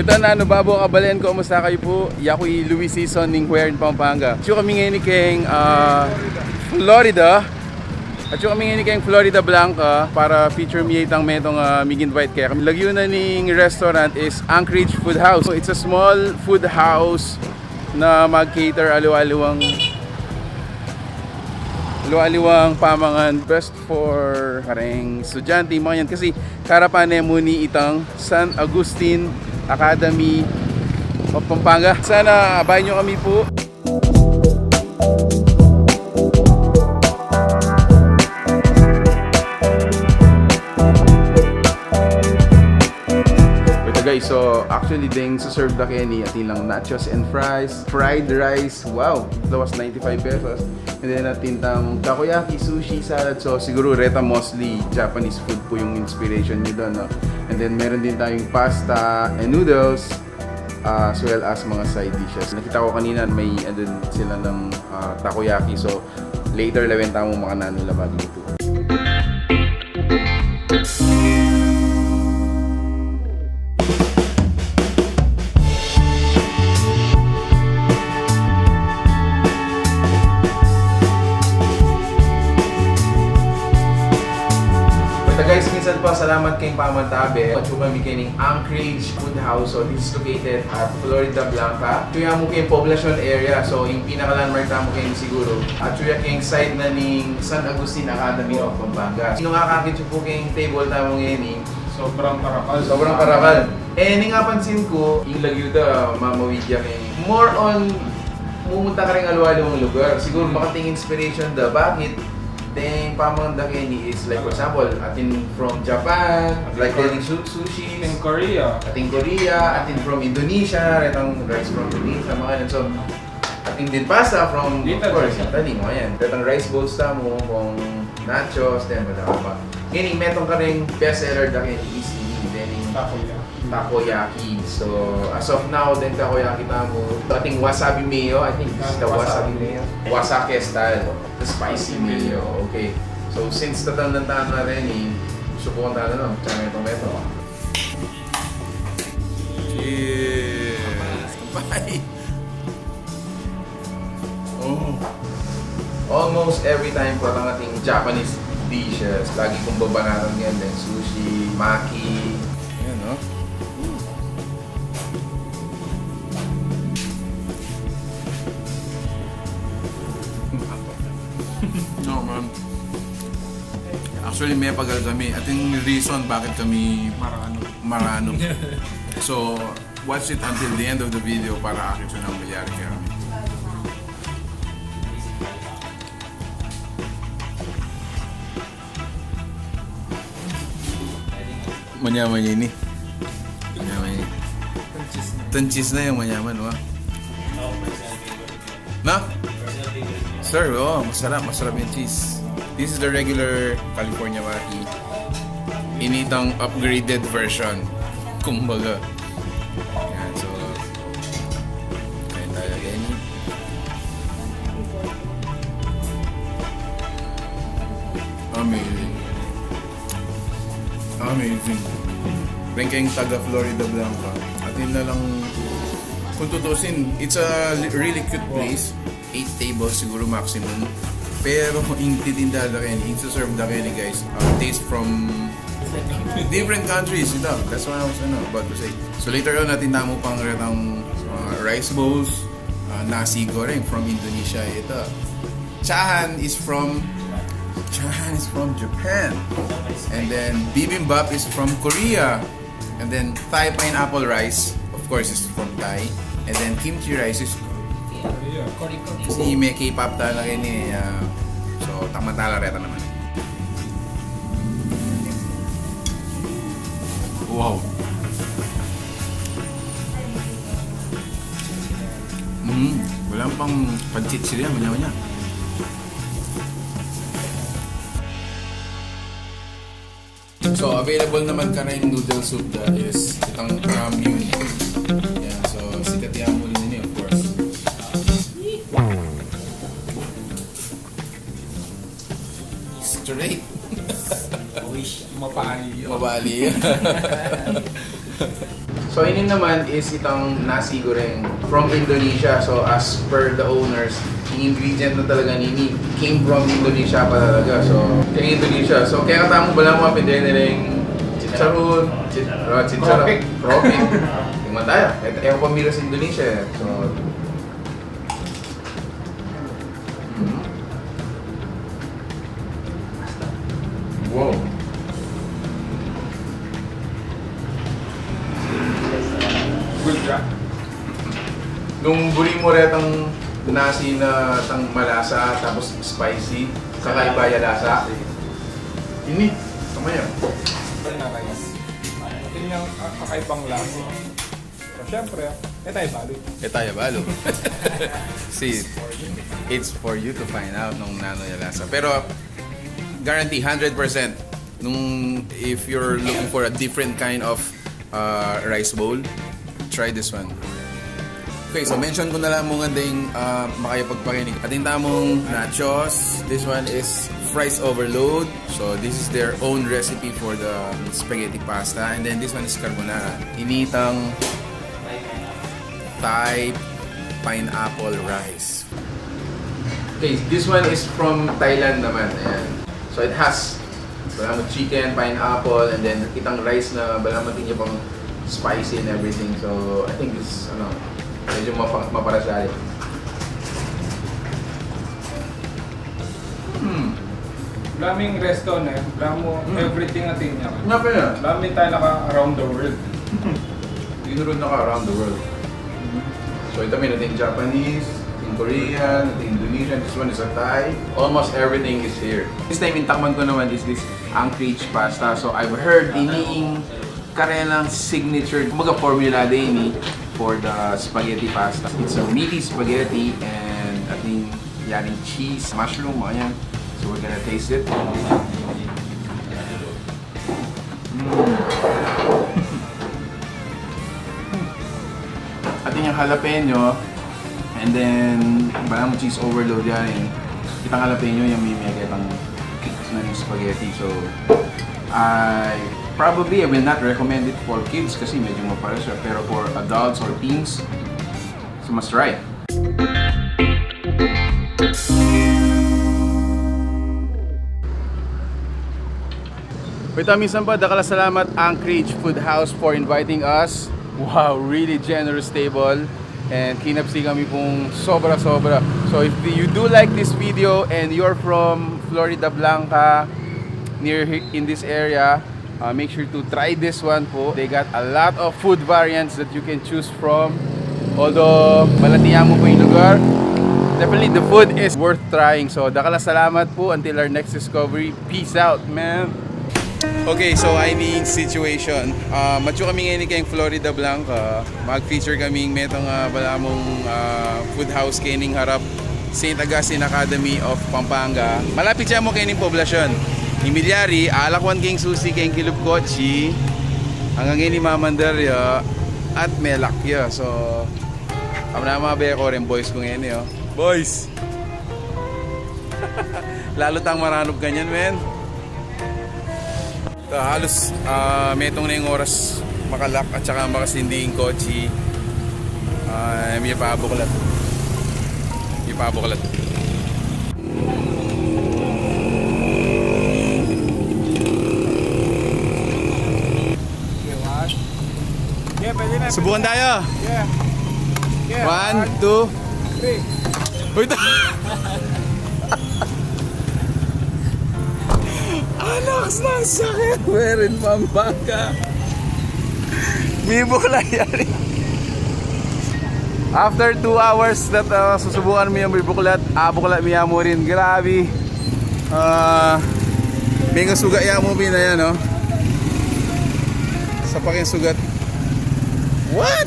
Ito na, ano babo kabalen ko, kumusta kayo po? Yakoy Louis Season ning Huerin, Pampanga. At yung kami ngayon keng Florida. At yung kami ngayon keng Floridablanca para feature me itang metong mig-invite kaya kami. Lagyo na ning restaurant is Ancrage Food House. So, it's a small food house na mag-cater aliwaliwang pamangan, best for kareng estudyante mga yan kasi karapan mo ni itang San Augustine Academy of Pampanga. Sana abayan nyo kami po. Guys, so actually ding serve da Kenny atin lang nachos and fries, fried rice. Wow, that was 95 pesos. And then atin tang takoyaki, sushi, salad. So siguro reta mostly Japanese food po yung inspiration niyo doon, no? And then meron din tayong pasta and noodles as well as mga side dishes. Nakita ko kanina may andun sila ng takoyaki. So later lawenta mo makanano labag dito. Guys, minsan po salamat kayong pamantabi. At yung kami kayong Ancrage Food House. So this is located at Floridablanca. Tuya mo kayong poblacion area. So yung pinaka-landmark na mo kayong siguro. At tuya kayong side na ning San Augustine Academy of Pampanga. Sino nga kakit po kayong table na mo ngayon? Sobrang karakal. Sobrang karakal. Eh, nga pansin ko, yung lagyuda, mamawidya kayong more on pumunta ka rin alwalong lugar. Siguro makating inspiration da. Bakit? Then, pamangda Kenny is like, for example, atin from Japan, like getting sushi, In Korea. atin Korea, atin from Indonesia, retang rice from Indonesia, mga yan. So, atin din pasta from, of course, Italy, mga yan. Retang rice bowls ta mo, kung nachos, then, wala pa. Ngayon, metong ka rin best seller da Kenny is then, takoyaki. So, as of now, then takoyaki tamo. Ating wasabi mayo, I think this is the wasabi mayo. Wasake style, the spicy mayo. Okay. So, since tatandaan na rin subukan tayo na, tsaka meto. Cheers! Bye! Oh. Almost every time po ang ating Japanese dishes, lagi kong babanatan yan, then sushi, maki. Ayan, no? No, man. Actually, may pagal kami. At yung reason bakit kami marano. So, watch it until the end of the video para akin siya nang mayari kaya kami. Manyaman ini. Tanchis na yung manyaman, wa? Na? Sir, oh, masarap yung cheese. This is the regular California maki. Initang upgraded version. Kumbaga. Yan, so kain tayo again. Amazing. Amazing. Rin kayong taga Floridablanca. At yun na lang, kung tutusin, it's a really cute place. 8 tables siguro maximum. Pero yung titindala kayo, yung serve na kayo guys, taste from different countries. Ito, that's what I was about to say. So later on natin namo pang retang rice bowls, nasi goreng from Indonesia. Ito. Chahan is from Japan. And then bibimbap is from Korea. And then Thai pineapple rice, of course, is from Thai. And then kimchi rice is kasi may K-pop talaga ni so tamantala reta naman. Wow. Wala pang pancit sila, manya-manya. So available naman ka na yung noodle soup that is itang ramyun. Yeah, so sikat yan mo din of course. Straight. Wish mapali. Mabali. So ini naman is itong nasi goreng from Indonesia. So as per the owners, yung ingredient na talaga nini came from Indonesia pa talaga. So kaya Indonesia. So kaya katamo ba lang mga pindihan chicharon, chicharon, tropic. Tingnan tayo. Ito pamilya sa Indonesia. So wow. Good job. Nung buli mo retang nasi na tang malasa tapos spicy, kakaiba yung lasa. Ini, tama yan. Ito na rice. Ito yung kakaibang lasa. So, syempre, tayo balo. Tayo balo. See, it's for you to find out nung nano yung lasa. Pero, guarantee 100% nung if you're looking for a different kind of rice bowl, try this one. Okay, so mention ko na lang mo nga ding makayapagpakinig. Ating tamong nachos. This one is fries overload. So this is their own recipe for the spaghetti pasta. And then this one is carbonara. Initang Thai pineapple rice. Okay, this one is from Thailand naman. Ayan. So it has balamot chicken, pineapple, and then itang rice na balamot niya pang spicy and everything. So I think this medyo maparasali. Laming resto na everything natin niya. Nga pa yan. Laming tayo naka around the world. Dinurod na ka around the world. So ito may natin Japanese, natin Korean, natin Indonesian, this one is a Thai. Almost everything is here. This time intakman ko naman is this Ancrage pasta. So I've heard iniing karelang signature, kumbaga formula din for the spaghetti pasta. It's a meaty spaghetti and ating yaring cheese, mushroom, mga yan. So we're gonna taste it. Ating yung jalapeno and then balang cheese overload yan eh. Itang jalapeno yung mimigay itang kicks na yung spaghetti. So I will not recommend it for kids kasi medyo mapalas siya. Pero for adults or teens, it's a must try. Wait, minsan pa, dakala salamat Ancrage Food House for inviting us. Wow, really generous table. And kinapsi kami pong sobra-sobra. So if you do like this video and you're from Floridablanca, near in this area, make sure to try this one po. They got a lot of food variants that you can choose from. Although malatiyan mo po yung lugar, definitely the food is worth trying. So dakala salamat po until our next discovery. Peace out, man! Okay, so I need situation. Matyo kami ngayon kayong Floridablanca. Mag-feature kaming metong balamong food house kaining harap St. Augustine Academy of Pampanga. Malapit siya mo kaining poblasyon. Imilyari, alakwan kayong susi kayong kilub kotsi. Hanggang ngayon ni Mamandarya at melakya. So, kami na mga beko rin boys ko ngayon eh. Boys! Lalo tang maranog ganyan, men. Halos metong na yung oras makalak at saka makasindi yung kotse. May pabuklat. May pabuklat. Yeah, pwede na. Subukan tayo. Yeah. Yeah. 1, 2. 3. Uy, Alex, ng sakit! We're in Pampanga. May bukla yan. After 2 hours that susubukan mo yung may buklat, buklat miya mo rin. Grabe. May nga sugat ya mo na yan, no? Sa paking sugat. What?